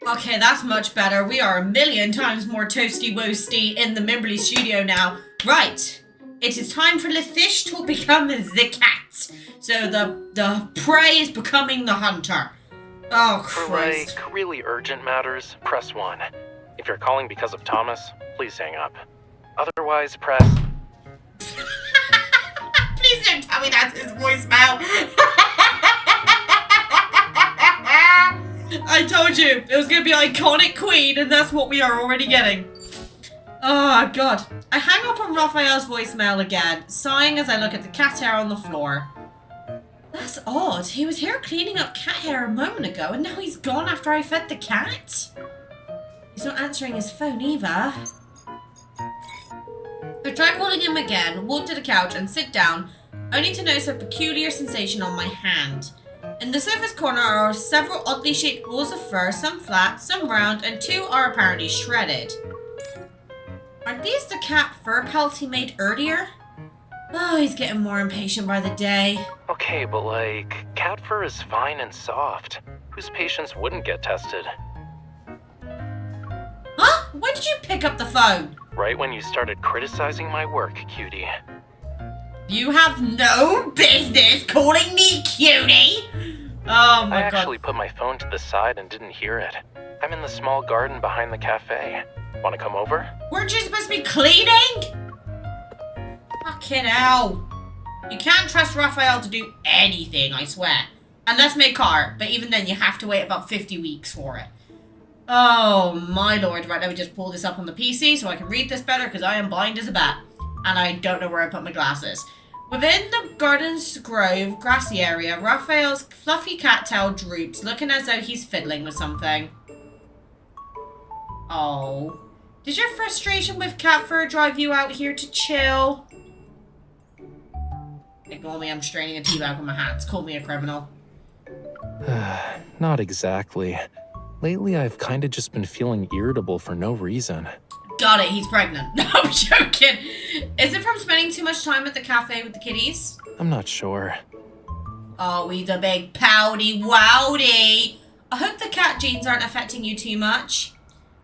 Okay, that's much better. We are a million times more toasty-woasty in the Mimberly studio now. Right. It is time for the fish to become the cat. So the prey is becoming the hunter. Oh, Christ. For, really urgent matters, press 1. If you're calling because of Thomas, please hang up. Otherwise, press... Please don't tell me that's his voicemail. I told you, it was going to be iconic Queen, and that's what we are already getting. Oh, God. I hang up on Rafayel's voicemail again, sighing as I look at the cat hair on the floor. That's odd. He was here cleaning up cat hair a moment ago, and now he's gone after I fed the cat? He's not answering his phone either. I try calling him again, walk to the couch, and sit down, only to notice a peculiar sensation on my hand. In the surface corner are several oddly shaped balls of fur, some flat, some round, and 2 are apparently shredded. Aren't these the cat fur pelts he made earlier? Oh, he's getting more impatient by the day. Okay, but cat fur is fine and soft. Whose patience wouldn't get tested? Huh? When did you pick up the phone? Right when you started criticizing my work, cutie. You have no business calling me cutie! Oh my God. I actually put my phone to the side and didn't hear it. I'm in the small garden behind the cafe. Want to come over? Weren't you supposed to be cleaning? Fucking hell. You can't trust Rafayel to do anything, I swear. Unless mid-car, but even then you have to wait about 50 weeks for it. Oh my lord. Right, let me just pull this up on the PC so I can read this better because I am blind as a bat. And I don't know where I put my glasses. Within the garden's grove, grassy area, Rafayel's fluffy cat tail droops, looking as though he's fiddling with something. Oh. Did your frustration with cat fur drive you out here to chill? Ignore me, I'm straining a tea bag with my hands. Call me a criminal. Not exactly. Lately, I've kinda just been feeling irritable for no reason. Got it, he's pregnant. No, I'm joking. Is it from spending too much time at the cafe with the kitties? I'm not sure. Oh, he's a big pouty wowdy. I hope the cat genes aren't affecting you too much.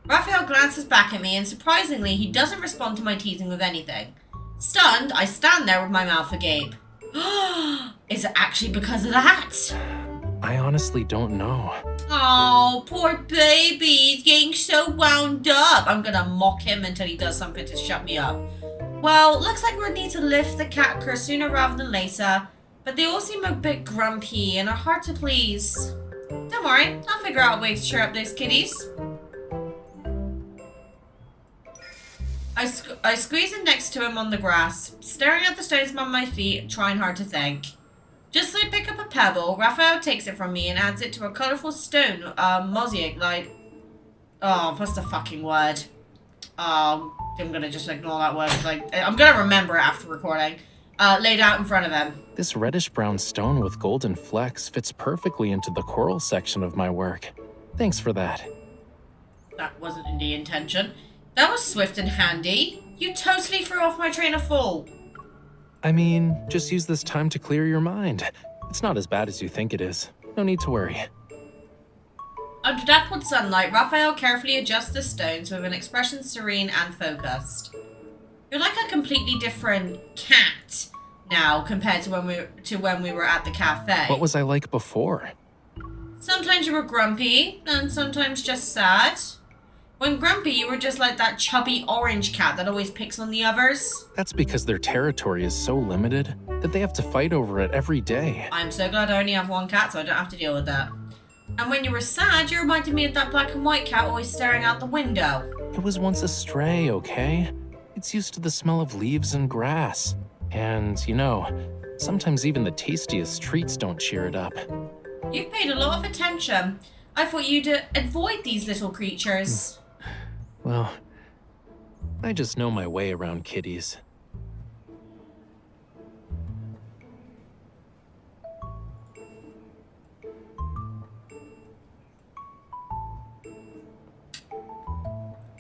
Rafayel glances back at me, and surprisingly, he doesn't respond to my teasing with anything. Stunned, I stand there with my mouth agape. Is it actually because of that? I honestly don't know. Oh, poor baby. He's getting so wound up. I'm gonna mock him until he does something to shut me up. Well, looks like we'll need to lift the cat curse sooner rather than later. But they all seem a bit grumpy and are hard to please. Don't worry, I'll figure out a way to cheer up those kitties. I squeeze in next to him on the grass, staring at the stones on my feet, trying hard to think. Just as I pick up a pebble, Rafayel takes it from me and adds it to a colourful stone mosaic oh, what's the fucking word? I'm gonna just ignore that word because I'm gonna remember it after recording. Laid out in front of him. This reddish-brown stone with golden flecks fits perfectly into the coral section of my work. Thanks for that. That wasn't in the intention. That was swift and handy. You totally threw off my train of thought. I mean, just use this time to clear your mind. It's not as bad as you think it is. No need to worry. Under dappled sunlight, Rafayel carefully adjusts the stones with an expression serene and focused. You're like a completely different cat now compared to when we were at the cafe. What was I like before? Sometimes you were grumpy, and sometimes just sad. When grumpy, you were just like that chubby orange cat that always picks on the others. That's because their territory is so limited that they have to fight over it every day. I'm so glad I only have one cat so I don't have to deal with that. And when you were sad, you reminded me of that black and white cat always staring out the window. It was once a stray, okay? It's used to the smell of leaves and grass. And, sometimes even the tastiest treats don't cheer it up. You've paid a lot of attention. I thought you'd avoid these little creatures. Well, I just know my way around kitties.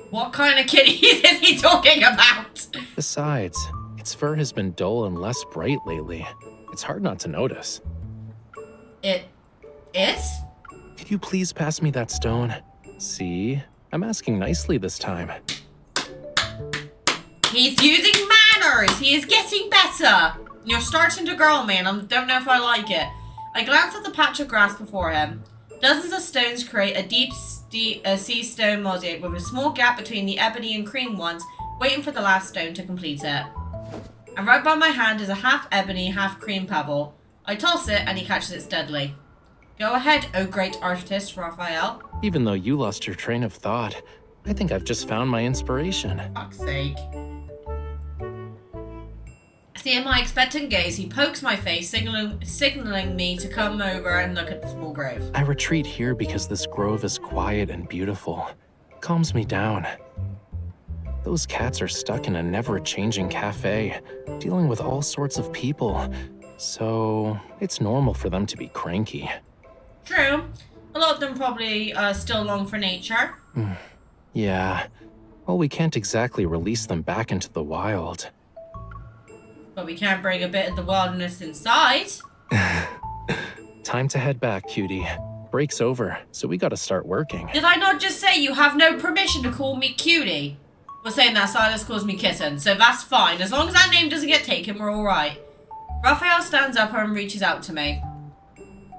What kind of kitties is he talking about? Besides, its fur has been dull and less bright lately. It's hard not to notice. It is? Could you please pass me that stone? See? I'm asking nicely this time. He's using manners. He is getting better. You're starting to grow, man. I don't know if I like it. I glance at the patch of grass before him. Dozens of stones create a deep sea stone mosaic with a small gap between the ebony and cream ones, waiting for the last stone to complete it. And right by my hand is a half ebony, half cream pebble. I toss it and he catches it steadily. Go ahead, oh great artist, Rafayel. Even though you lost your train of thought, I think I've just found my inspiration. Fuck's sake. Seeing my expectant gaze, he pokes my face, signaling me to come over and look at the small grove. I retreat here because this grove is quiet and beautiful. Calms me down. Those cats are stuck in a never-changing cafe, dealing with all sorts of people. So it's normal for them to be cranky. True. A lot of them probably still long for nature. Yeah. Well, we can't exactly release them back into the wild. But we can't bring a bit of the wilderness inside. Time to head back, cutie. Break's over, so we gotta start working. Did I not just say you have no permission to call me cutie? We're saying that Silas calls me kitten, so that's fine. As long as that name doesn't get taken, we're alright. Rafayel stands up and reaches out to me.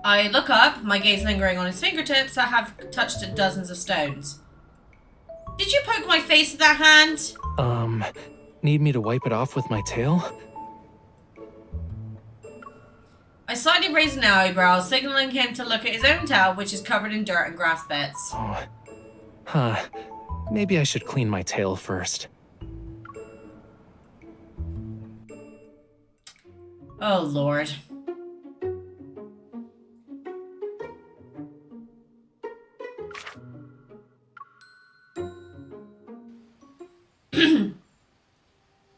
I look up, my gaze lingering on his fingertips that have touched dozens of stones. Did you poke my face with that hand? Need me to wipe it off with my tail? I slightly raise an eyebrow, signaling him to look at his own tail, which is covered in dirt and grass bits. Oh. Huh. Maybe I should clean my tail first. Oh, Lord.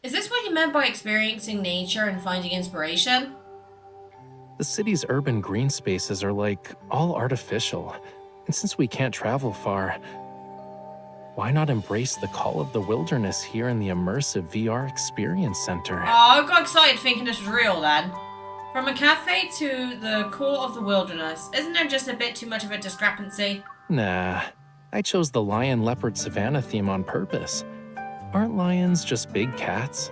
Is this what you meant by experiencing nature and finding inspiration? The city's urban green spaces are like all artificial. And since we can't travel far, why not embrace the call of the wilderness here in the immersive VR experience center? Oh, I got excited thinking this was real then. From a cafe to the core of the wilderness, isn't there just a bit too much of a discrepancy? Nah, I chose the lion leopard savanna theme on purpose. Aren't lions just big cats?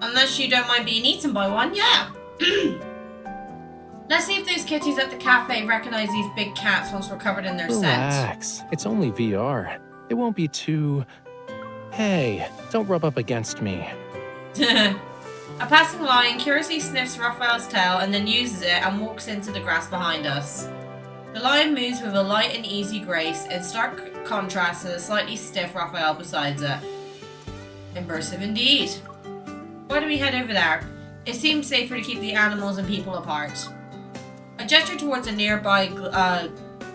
Unless you don't mind being eaten by one, yeah. Let's see if those kitties at the cafe recognize these big cats once we're covered in their scent. Relax, it's only VR. It won't be too... Hey, don't rub up against me. A passing lion curiously sniffs Rafayel's tail and then uses it and walks into the grass behind us. The lion moves with a light and easy grace, in stark contrast to the slightly stiff Rafayel beside it. Immersive indeed. Why do we head over there? It seems safer to keep the animals and people apart. I gesture towards a nearby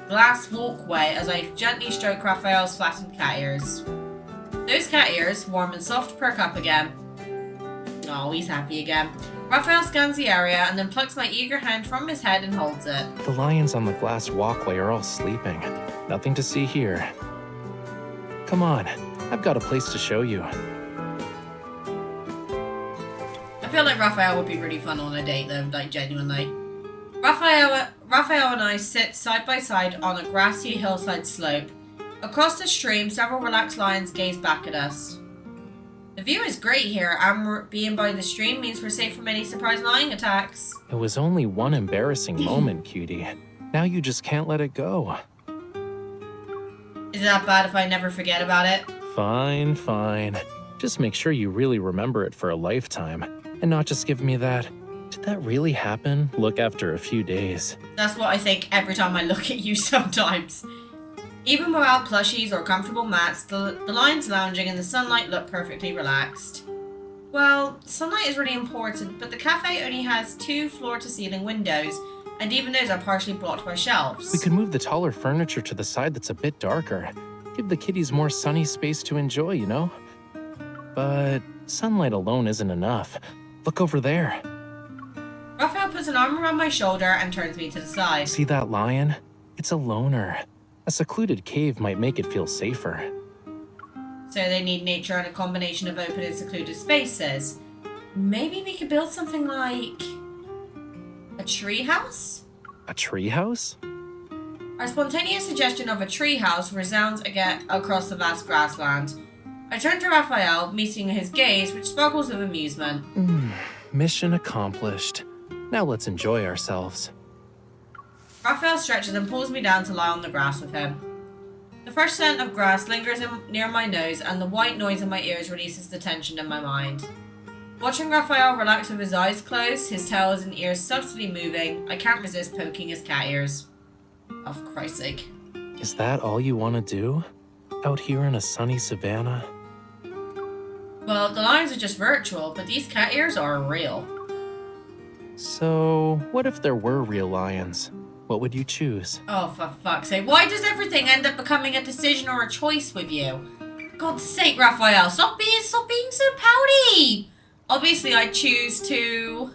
glass walkway as I gently stroke Rafayel's flattened cat ears. Those cat ears, warm and soft, perk up again. Oh, he's happy again. Rafayel scans the area and then plucks my eager hand from his head and holds it. The lions on the glass walkway are all sleeping. Nothing to see here. Come on, I've got a place to show you. I feel like Rafayel would be really fun on a date though, like genuinely. Rafayel and I sit side by side on a grassy hillside slope. Across the stream, several relaxed lions gaze back at us. The view is great here, and being by the stream means we're safe from any surprise lion attacks. It was only one embarrassing moment, cutie. Now you just can't let it go. Is it that bad if I never forget about it? Fine, fine. Just make sure you really remember it for a lifetime, and not just give me that, did that really happen? Look after a few days. That's what I think every time I look at you sometimes. Even without plushies or comfortable mats, the lions lounging in the sunlight look perfectly relaxed. Well, sunlight is really important, but the cafe only has 2 floor-to-ceiling windows, and even those are partially blocked by shelves. We could move the taller furniture to the side that's a bit darker. Give the kitties more sunny space to enjoy, you know? But sunlight alone isn't enough. Look over there. Rafayel puts an arm around my shoulder and turns me to the side. See that lion? It's a loner. A secluded cave might make it feel safer. So they need nature and a combination of open and secluded spaces. Maybe we could build something like a tree house? A treehouse? Our spontaneous suggestion of a treehouse resounds again across the vast grassland. I turn to Rafayel, meeting his gaze, which sparkles with amusement. Mission accomplished. Now let's enjoy ourselves. Rafayel stretches and pulls me down to lie on the grass with him. The fresh scent of grass lingers near my nose, and the white noise in my ears releases the tension in my mind. Watching Rafayel relax with his eyes closed, his tails and ears subtly moving, I can't resist poking his cat ears. Oh, for Christ's sake. Is that all you want to do? Out here in a sunny savannah? Well, the lines are just virtual, but these cat ears are real. So, what if there were real lions? What would you choose? Oh, for fuck's sake. Why does everything end up becoming a decision or a choice with you? God's sake, Rafayel, stop being so pouty! Obviously, I choose to...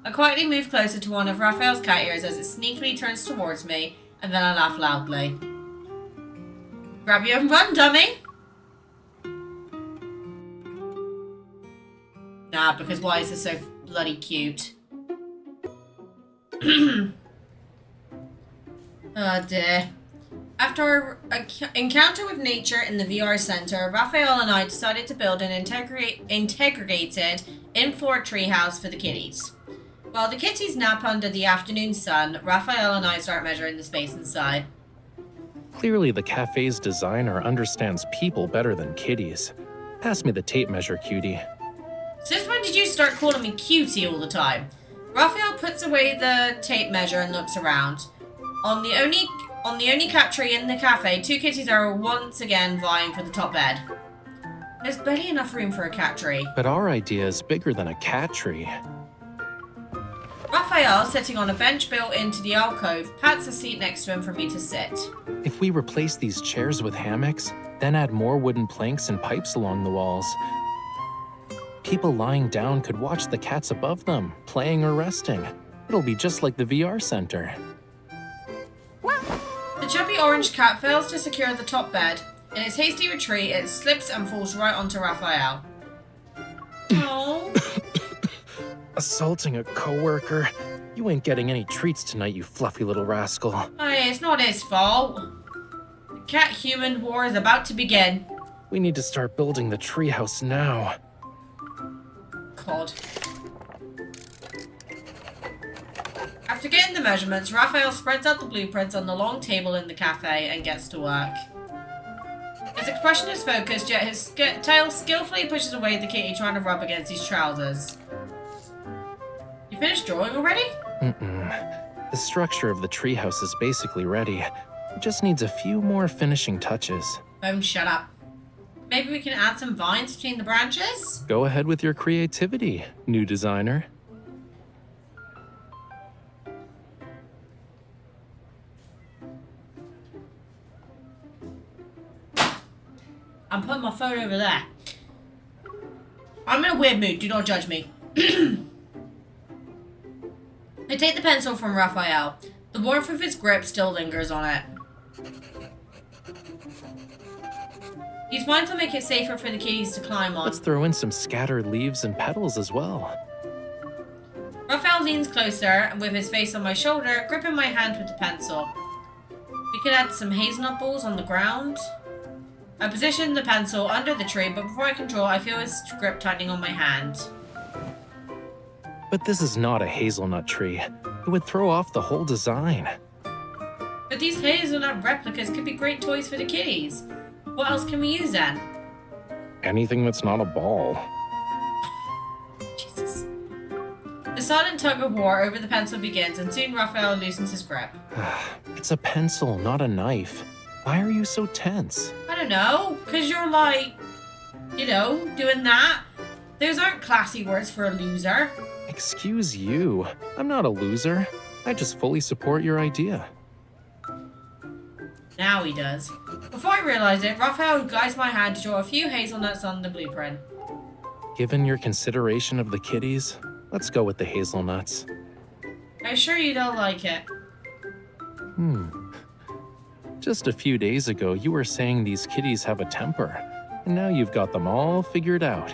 I quietly move closer to one of Rafayel's cat ears as it sneakily turns towards me, and then I laugh loudly. Grab you and run, dummy! Nah, because why is this so bloody cute? Oh dear. After our encounter with nature in the VR center, Rafayel and I decided to build an integrated in-floor treehouse for the kitties. While the kitties nap under the afternoon sun, Rafayel and I start measuring the space inside. Clearly the cafe's designer understands people better than kitties. Pass me the tape measure, cutie. Since when did you start calling me cutie all the time? Rafayel puts away the tape measure and looks around. On the only cat tree in the cafe, two kitties are once again vying for the top bed. There's barely enough room for a cat tree. But our idea is bigger than a cat tree. Rafayel, sitting on a bench built into the alcove, pats a seat next to him for me to sit. If we replace these chairs with hammocks, then add more wooden planks and pipes along the walls, people lying down could watch the cats above them, playing or resting. It'll be just like the VR center. The chubby orange cat fails to secure the top bed. In its hasty retreat, it slips and falls right onto Rafayel. Oh. Assaulting a coworker? You ain't getting any treats tonight, you fluffy little rascal. Hey, it's not his fault. The cat-human war is about to begin. We need to start building the treehouse now. God. After getting the measurements, Rafayel spreads out the blueprints on the long table in the cafe and gets to work. His expression is focused, yet his tail skillfully pushes away the kitty trying to rub against his trousers. You finished drawing already? The structure of the treehouse is basically ready. It just needs a few more finishing touches. Bone, shut up. Maybe we can add some vines between the branches? Go ahead with your creativity, new designer. I'm putting my phone over there. I'm in a weird mood, do not judge me. I take the pencil from Rafayel. The warmth of his grip still lingers on it. He's fine to make it safer for the kitties to climb on. Let's throw in some scattered leaves and petals as well. Rafayel leans closer and with his face on my shoulder, gripping my hand with the pencil. We could add some hazelnut balls on the ground. I position the pencil under the tree, but before I can draw, I feel his grip tightening on my hand. But this is not a hazelnut tree. It would throw off the whole design. But these hazelnut replicas could be great toys for the kitties. What else can we use then? Anything that's not a ball. Jesus. The silent tug of war over the pencil begins, and soon Rafayel loosens his grip. It's a pencil, not a knife. Why are you so tense? I don't know, because you're like, you know, doing that. Those aren't classy words for a loser. Excuse you. I'm not a loser. I just fully support your idea. Now he does. Before I realize it, Rafayel guides my hand to draw a few hazelnuts on the blueprint. Given your consideration of the kitties, let's go with the hazelnuts. I assure you they'll like it. Just a few days ago, you were saying these kitties have a temper, and now you've got them all figured out.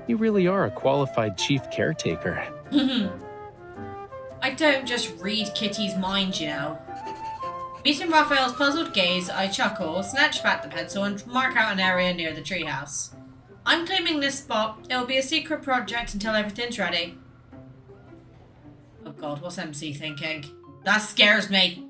You really are a qualified chief caretaker. I don't just read Kitty's mind, you know. Meeting Raphael's puzzled gaze, I chuckle, snatch back the pencil, and mark out an area near the treehouse. I'm claiming this spot. It'll be a secret project until everything's ready. Oh god, what's MC thinking? That scares me.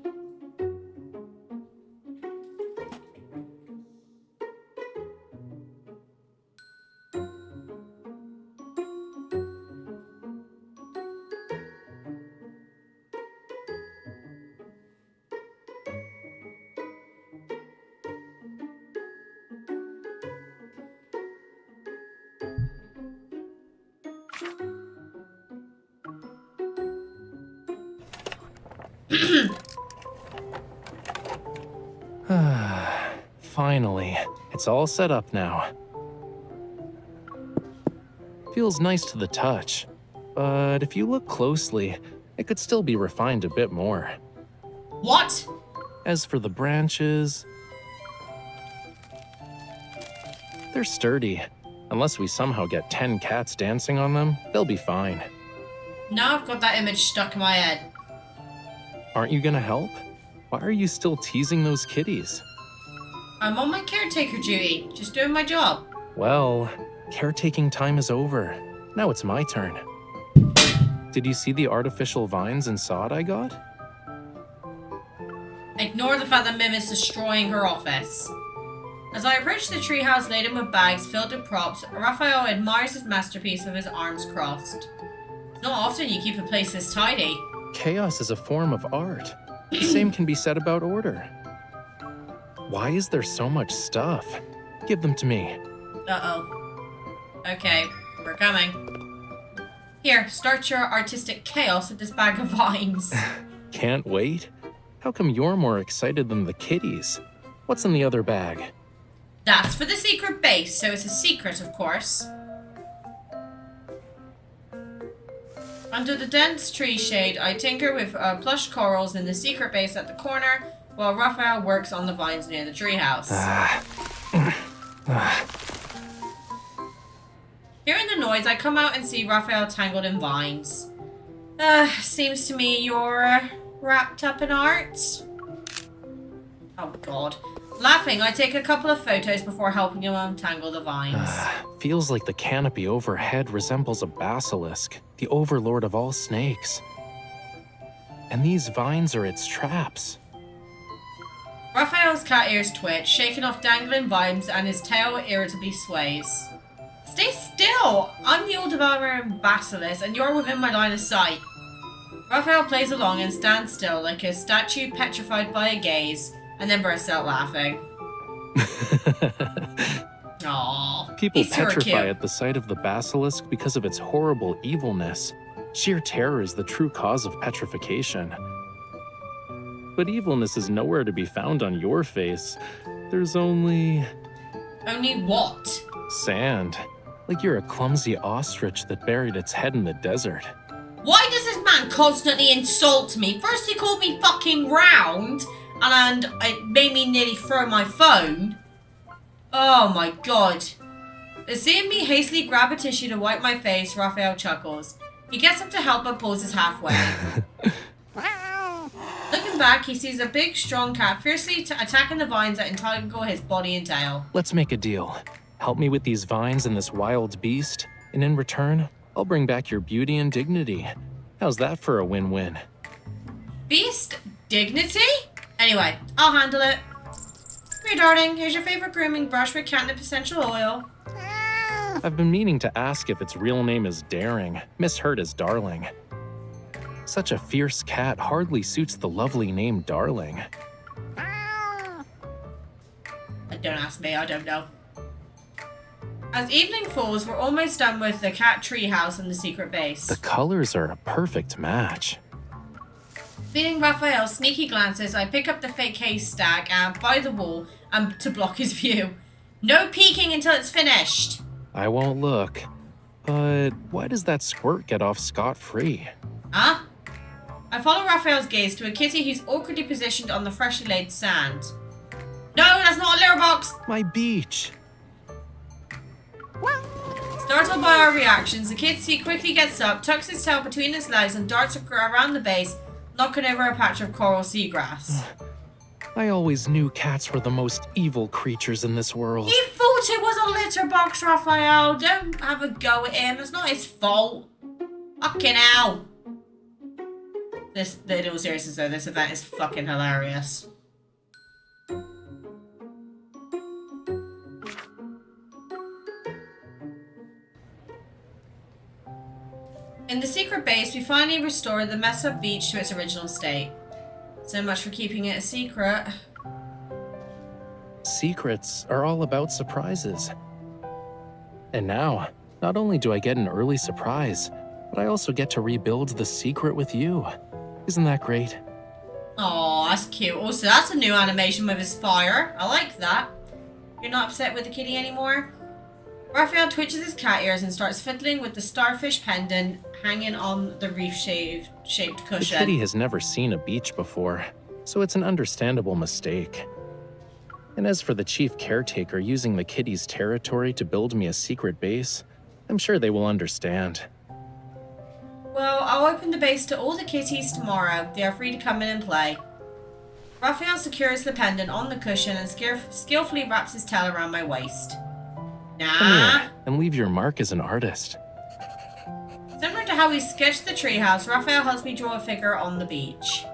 Finally, it's all set up now. Feels nice to the touch, but if you look closely, it could still be refined a bit more. What? As for the branches, they're sturdy. Unless we somehow get 10 cats dancing on them, they'll be fine. Now I've got that image stuck in my head. Aren't you gonna help? Why are you still teasing those kitties? I'm on my caretaker duty, just doing my job. Well, caretaking time is over. Now it's my turn. Did you see the artificial vines and sod I got? Ignore the fact that Mim is destroying her office. As I approach the treehouse laden with bags filled with props, Raphael admires his masterpiece with his arms crossed. It's not often you keep a place this tidy. Chaos is a form of art. The same can be said about order. Why is there so much stuff? Give them to me. Uh-oh. Okay, we're coming. Here, start your artistic chaos with this bag of vines. Can't wait? How come you're more excited than the kitties? What's in the other bag? That's for the secret base, so it's a secret, of course. Under the dense tree shade, I tinker with plush corals in the secret base at the corner, while Raphael works on the vines near the treehouse. Hearing the noise, I come out and see Raphael tangled in vines. Seems to me you're wrapped up in art. Oh god. Laughing, I take a couple of photos before helping him untangle the vines. Feels like the canopy overhead resembles a basilisk, the overlord of all snakes. And these vines are its traps. Raphael's cat ears twitch, shaking off dangling vines, and his tail irritably sways. Stay still! I'm the old devouring basilisk, and you're within my line of sight. Raphael plays along and stands still like a statue petrified by a gaze, and then bursts out laughing. Aww. People petrify at the sight of the basilisk because of its horrible evilness. Sheer terror is the true cause of petrification. But evilness is nowhere to be found on your face. There's only... Only what? Sand. Like you're a clumsy ostrich that buried its head in the desert. Why does this man constantly insult me? First he called me fucking round, and it made me nearly throw my phone. Oh my god. Seeing me hastily grab a tissue to wipe my face, Raphael chuckles. He gets up to help but pauses halfway. Looking back, he sees a big, strong cat fiercely attacking the vines that entangle his body and tail. Let's make a deal. Help me with these vines and this wild beast, and in return, I'll bring back your beauty and dignity. How's that for a win-win? Beast? Dignity? Anyway, I'll handle it. Here, darling, here's your favorite grooming brush with catnip essential oil. I've been meaning to ask if its real name is Daring, misheard as Darling. Such a fierce cat hardly suits the lovely name Darling. Don't ask me, I don't know. As evening falls, we're almost done with the cat treehouse and the secret base. The colors are a perfect match. Feeling Raphael's sneaky glances, I pick up the fake haystack and by the wall to block his view. No peeking until it's finished. I won't look. But why does that squirt get off scot-free? Huh? I follow Raphael's gaze to a kitty who's awkwardly positioned on the freshly laid sand. No, that's not a litter box! My beach! Startled by our reactions, the kitty quickly gets up, tucks its tail between its legs, and darts around the base, knocking over a patch of coral seagrass. I always knew cats were the most evil creatures in this world. He thought it was a litter box, Rafayel. Don't have a go at him. It's not his fault. Fucking hell. In all seriousness though, this event is fucking hilarious. In the secret base, we finally restored the messed up beach to its original state. So much for keeping it a secret. Secrets are all about surprises. And now, not only do I get an early surprise, but I also get to rebuild the secret with you. Isn't that great? Oh, that's cute. Also, that's a new animation with his fire. I like that. You're not upset with the kitty anymore? Rafayel twitches his cat ears and starts fiddling with the starfish pendant hanging on the reef-shaped cushion. The kitty has never seen a beach before, so it's an understandable mistake. And as for the chief caretaker using the kitty's territory to build me a secret base, I'm sure they will understand. Well, I'll open the base to all the kitties tomorrow. They are free to come in and play. Rafayel secures the pendant on the cushion and skillfully wraps his tail around my waist. Come here and leave your mark as an artist. Similar to how we sketched the treehouse, Rafayel helps me draw a figure on the beach.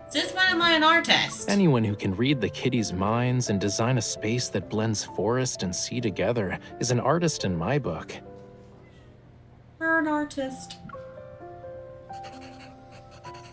Since when am I an artist? Anyone who can read the kitty's minds and design a space that blends forest and sea together is an artist in my book. You're an artist.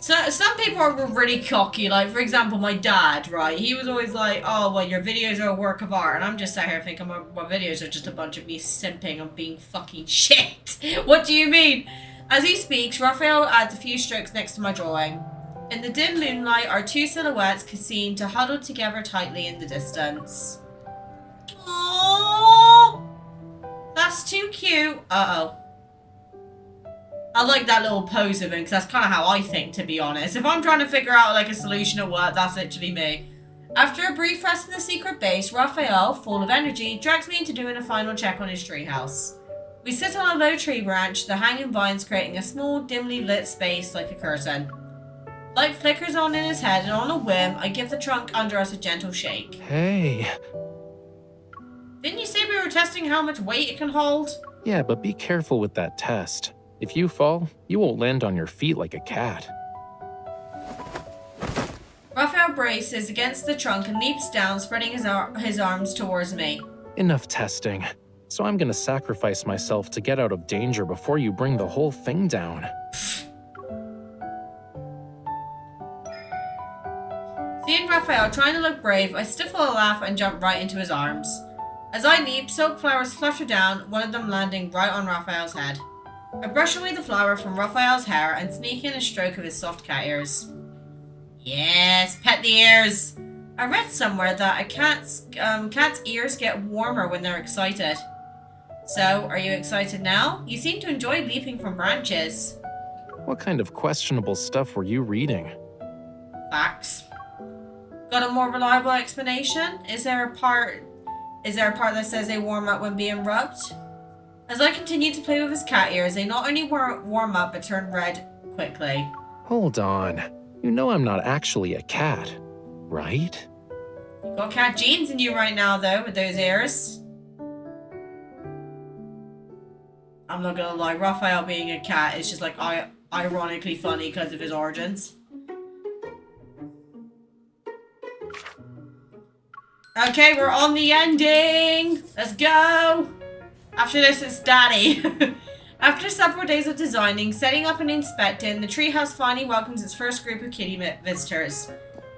So, some people are really cocky, like, for example, my dad, right? He was always like, oh, well, your videos are a work of art. And I'm just sat here thinking my videos are just a bunch of me simping and being fucking shit. What do you mean? As he speaks, Rafayel adds a few strokes next to my drawing. In the dim moonlight, our two silhouettes can seem to huddle together tightly in the distance. Aww! That's too cute. Uh-oh. I like that little pose of him because that's kind of how I think, to be honest. If I'm trying to figure out like a solution at work, that's literally me. After a brief rest in the secret base, Rafayel, full of energy, drags me into doing a final check on his treehouse. We sit on a low tree branch, the hanging vines creating a small, dimly lit space like a curtain. Light flickers on in his head, and on a whim, I give the trunk under us a gentle shake. Hey. Didn't you say we were testing how much weight it can hold? Yeah, but be careful with that test. If you fall, you won't land on your feet like a cat. Rafayel braces against the trunk and leaps down, spreading his arms towards me. Enough testing. So I'm gonna sacrifice myself to get out of danger before you bring the whole thing down. Seeing Rafayel trying to look brave, I stifle a laugh and jump right into his arms. As I leap, silk flowers flutter down, one of them landing right on Rafayel's head. I brush away the flower from Rafayel's hair and sneak in a stroke of his soft cat ears. Yes, pet the ears! I read somewhere that a cat's ears get warmer when they're excited. So, are you excited now? You seem to enjoy leaping from branches. What kind of questionable stuff were you reading? Facts. Got a more reliable explanation? Is there a part that says they warm up when being rubbed? As I continue to play with his cat ears, they not only warm up but turn red quickly. Hold on. You know I'm not actually a cat, right? You got cat genes in you right now, though, with those ears. I'm not gonna lie, Rafayel being a cat is just like ironically funny because of his origins. Okay, we're on the ending! Let's go! After this, it's Daddy. After several days of designing, setting up and inspecting, the treehouse finally welcomes its first group of kitty visitors.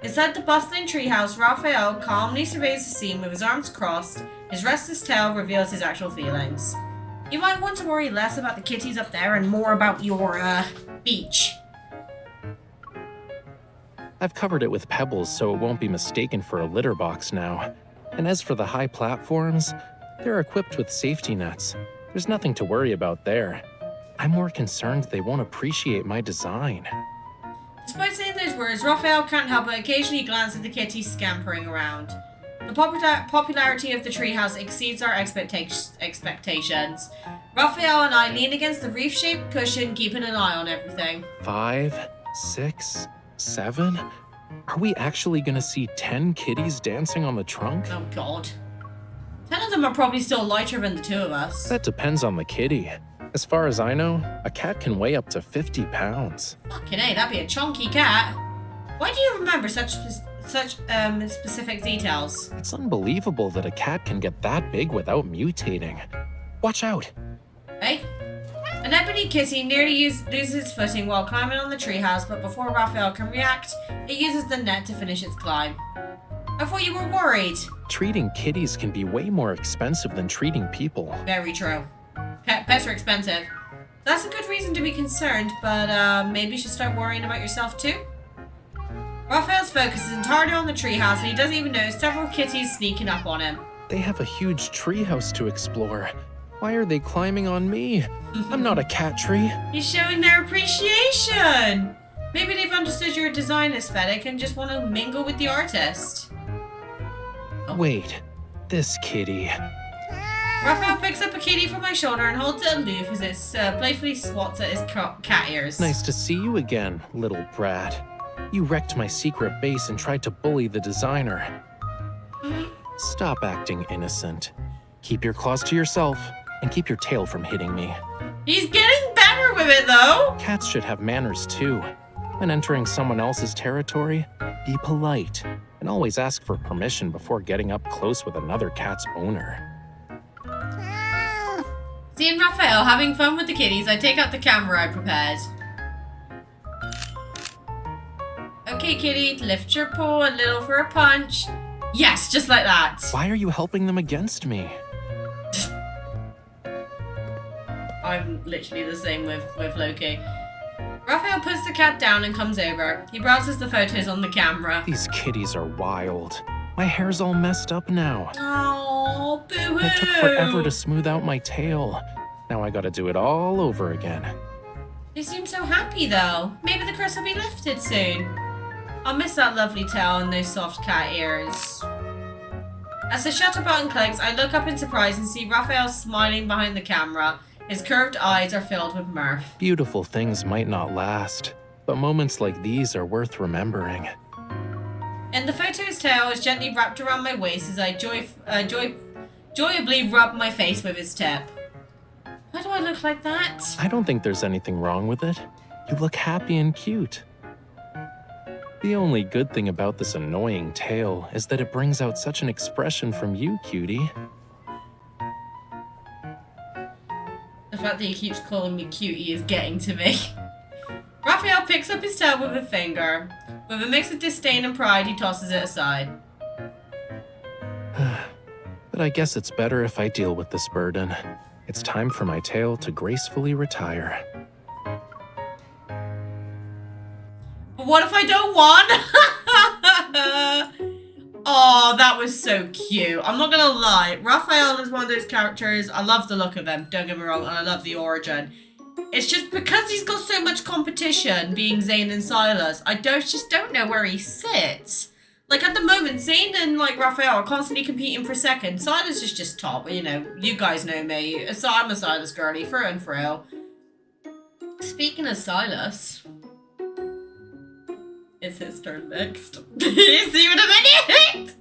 Inside the bustling treehouse, Rafayel calmly surveys the scene with his arms crossed. His restless tail reveals his actual feelings. You might want to worry less about the kitties up there and more about your, beach. I've covered it with pebbles so it won't be mistaken for a litter box now. And as for the high platforms, they're equipped with safety nets. There's nothing to worry about there. I'm more concerned they won't appreciate my design. Despite saying those words, Rafayel can't help but occasionally glance at the kitties scampering around. The The popularity of the treehouse exceeds our expectations. Raphael and I lean against the reef-shaped cushion, keeping an eye on everything. 5, 6, 7? Are we actually gonna see 10 kitties dancing on the trunk? Oh god. 10 of them are probably still lighter than the two of us. That depends on the kitty. As far as I know, a cat can weigh up to 50 pounds. Fucking A, that'd be a chunky cat. Why do you remember such specific details? It's unbelievable that a cat can get that big without mutating. Watch out! Hey? An ebony kitty nearly loses its footing while climbing on the treehouse, but before Raphael can react, it uses the net to finish its climb. I thought you were worried. Treating kitties can be way more expensive than treating people. Very true. Pets are expensive. That's a good reason to be concerned, but maybe you should start worrying about yourself too? Raphael's focus is entirely on the treehouse, and he doesn't even notice several kitties sneaking up on him. They have a huge treehouse to explore. Why are they climbing on me? I'm not a cat tree. He's showing their appreciation. Maybe they've understood your design aesthetic and just want to mingle with the artist. Oh. Wait, this kitty. Raphael picks up a kitty from my shoulder and holds it aloof as it playfully swats at his cat ears. Nice to see you again, little brat. You wrecked my secret base and tried to bully the designer. Stop acting innocent. Keep your claws to yourself and keep your tail from hitting me. He's getting better with it though. Cats should have manners too. When entering someone else's territory, be polite and always ask for permission before getting up close with another cat's owner. Seeing Raphael having fun with the kitties, I take out the camera I prepared. Okay, kitty, lift your paw a little for a punch. Yes, just like that. Why are you helping them against me? I'm literally the same with Loki. Raphael puts the cat down and comes over. He browses the photos on the camera. These kitties are wild. My hair's all messed up now. Oh, boo-hoo. It took forever to smooth out my tail. Now I gotta do it all over again. They seem so happy though. Maybe the curse will be lifted soon. I'll miss that lovely tail and those soft cat ears. As the shutter button clicks, I look up in surprise and see Raphael smiling behind the camera. His curved eyes are filled with mirth. Beautiful things might not last, but moments like these are worth remembering. In the photo, his tail is gently wrapped around my waist as I joyably rub my face with his tip. Why do I look like that? I don't think there's anything wrong with it. You look happy and cute. The only good thing about this annoying tail is that it brings out such an expression from you, cutie. The fact that he keeps calling me cutie is getting to me. Raphael picks up his tail with a finger. With a mix of disdain and pride, he tosses it aside. But I guess it's better if I deal with this burden. It's time for my tail to gracefully retire. But what if I don't want? Oh, that was so cute. I'm not gonna lie. Raphael is one of those characters. I love the look of him, don't get me wrong, and I love the origin. It's just because he's got so much competition, being Zayn and Silas, I just don't know where he sits. Like, at the moment, Zayn and, like, Raphael are constantly competing for second. Silas is just top, you know, you guys know me. So I'm a Silas girly, through and through. Speaking of Silas, it's his turn next. See you in a minute!